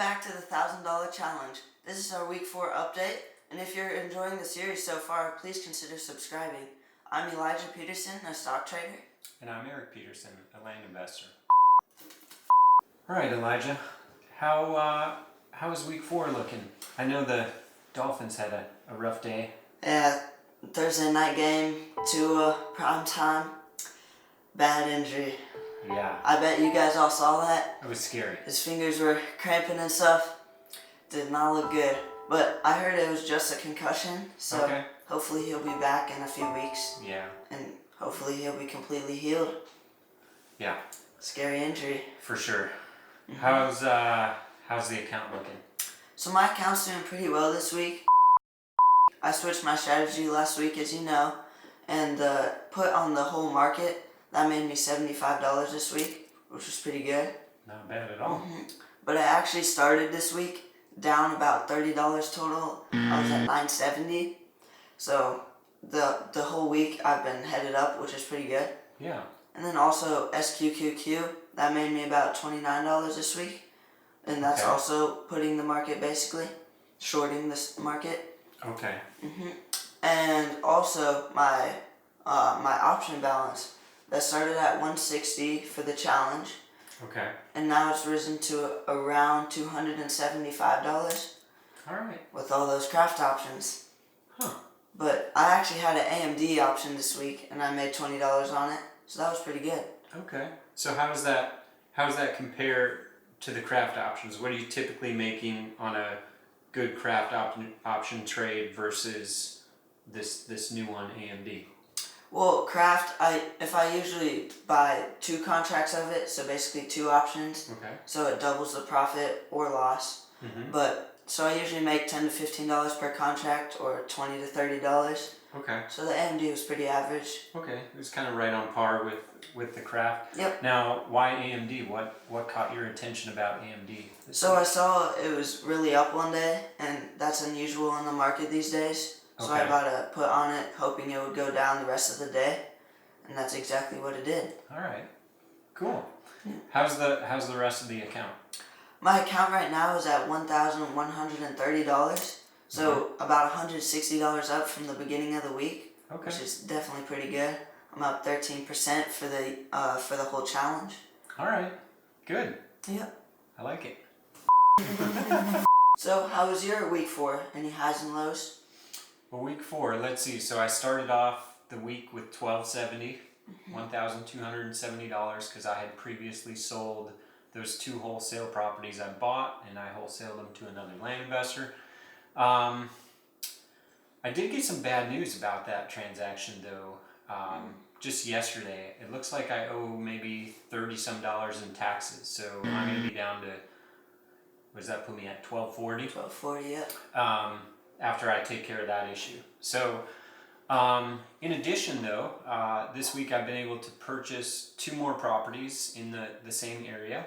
back to the $1,000 challenge. This is our week 4 update, and if you're enjoying the series so far, please consider subscribing. I'm Elijah Peterson, a stock trader. And I'm Erik Peterson, a land investor. Alright, Elijah, how is week 4 looking? I know the Dolphins had a rough day. Yeah, Thursday night game, Tua, prime time, bad injury. Yeah. I bet you guys all saw that. It was scary. His fingers were cramping and stuff. Did not look good. But I heard it was just a concussion, so Okay. hopefully he'll be back in a few weeks. Yeah. And hopefully he'll be completely healed. Yeah. Scary injury. For sure. Mm-hmm. How's the account looking? So my account's doing pretty well this week. I switched my strategy last week, as you know, and put on the whole market. That made me $75 this week, which was pretty good. Not bad at all. Mm-hmm. But I actually started this week down about $30 total. I was at $9.70. So the whole week I've been headed up, which is pretty good. Yeah. And then also SQQQ, that made me about $29 this week. And that's Okay. also putting the market basically, shorting this market. Okay. Mm-hmm. And also my option balance that started at 160 for the challenge, Okay. and now it's risen to around $275 Alright. with all those craft options. Huh. But I actually had an AMD option this week, and I made $20 on it, so that was pretty good. Okay. So how does that compare to the craft options? What are you typically making on a good craft option trade versus this new one, AMD? Well, craft, if I usually buy 2 contracts of it, so basically 2 options, Okay. so it doubles the profit or loss. Mm-hmm. But so I usually make $10 to $15 per contract, or $20 to $30. Okay. So the AMD was pretty average. Okay. It was kind of right on par with the craft. Yep. Now, why AMD? What caught your attention about AMD? So I saw it was really up one day, and that's unusual in the market these days. So I Okay. bought a put on it, hoping it would go down the rest of the day, and that's exactly what it did. All right. Cool. Yeah. How's the rest of the account? My account right now is at $1,130, so about $160 up from the beginning of the week, Okay. which is definitely pretty good. I'm up 13% for the whole challenge. All right. Good. Yep. I like it. So how was your week 4? Any highs and lows? Well, week 4, let's see. So I started off the week with $1,270, $1,270, because I had previously sold those 2 wholesale properties I bought, and I wholesaled them to another land investor. I did get some bad news about that transaction, though. Just yesterday, it looks like I owe maybe $30-some in taxes. So I'm going to be down to, what does that put me at, $1,240? $1,240, yep. After I take care of that issue. So, in addition though, this week I've been able to purchase 2 more properties in the same area,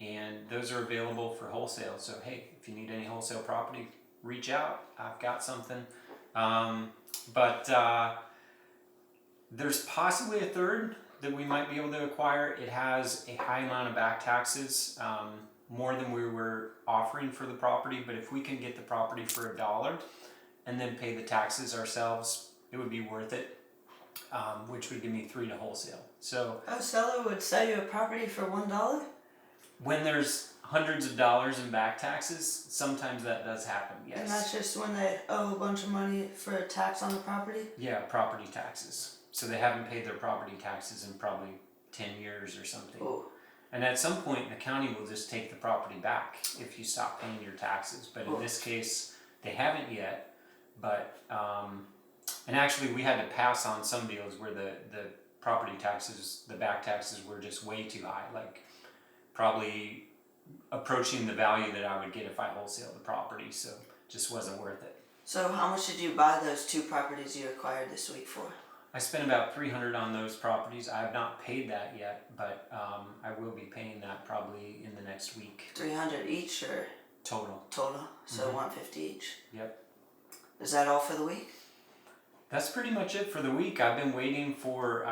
and those are available for wholesale. So hey, if you need any wholesale property, reach out. I've got something. But there's possibly a third that we might be able to acquire. It has a high amount of back taxes, more than we were offering for the property, but if we can get the property for $1 and then pay the taxes ourselves, it would be worth it, which would give me $3 to wholesale. So A seller would sell you a property for $1? when there's hundreds of dollars in back taxes, sometimes that does happen, yes. And that's just when they owe a bunch of money for a tax on the property? Yeah, property taxes. So they haven't paid their property taxes in probably 10 years or something. Ooh. And at some point, the county will just take the property back if you stop paying your taxes. But in this case, they haven't yet. But and actually, we had to pass on some deals where the property taxes, the back taxes, were just way too high, like probably approaching the value that I would get if I wholesale the property. So just wasn't worth it. So how much did you buy those 2 properties you acquired this week for? I spent about $300 on those properties. I have not paid that yet, but I will be paying that probably in the next week. $300 each or Total. So $150 each. Yep. Is that all for the week? That's pretty much it for the week. I've been waiting for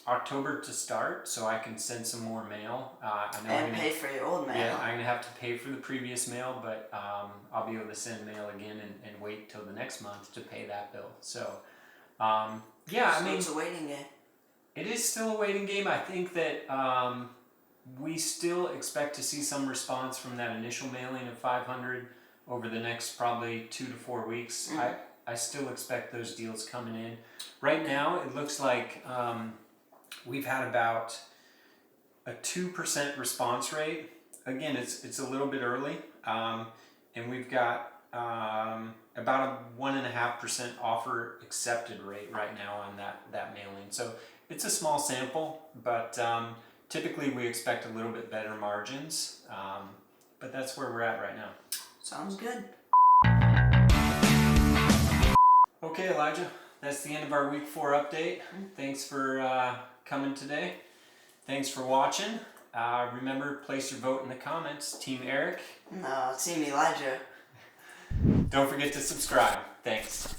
October to start, so I can send some more mail. I know And pay for your old mail. Yeah, I'm gonna have to pay for the previous mail, but I'll be able to send mail again and wait till the next month to pay that bill. So, yeah, I So mean, it's a waiting game. it is still a waiting game. I think that we still expect to see some response from that initial mailing of 500 over the next probably 2 to 4 weeks. I still expect those deals coming in. Right now, it looks like we've had about a 2% response rate. Again, it's a little bit early, and we've got about a 1.5% offer accepted rate right now on that mailing. So it's a small sample, but typically we expect a little bit better margins, but that's where we're at right now. Sounds good. Okay, Elijah, that's the end of our week 4 update. Thanks for coming today. Thanks for watching. Remember, place your vote in the comments. Team Erik. No, Team Elijah. Don't forget to subscribe. Thanks.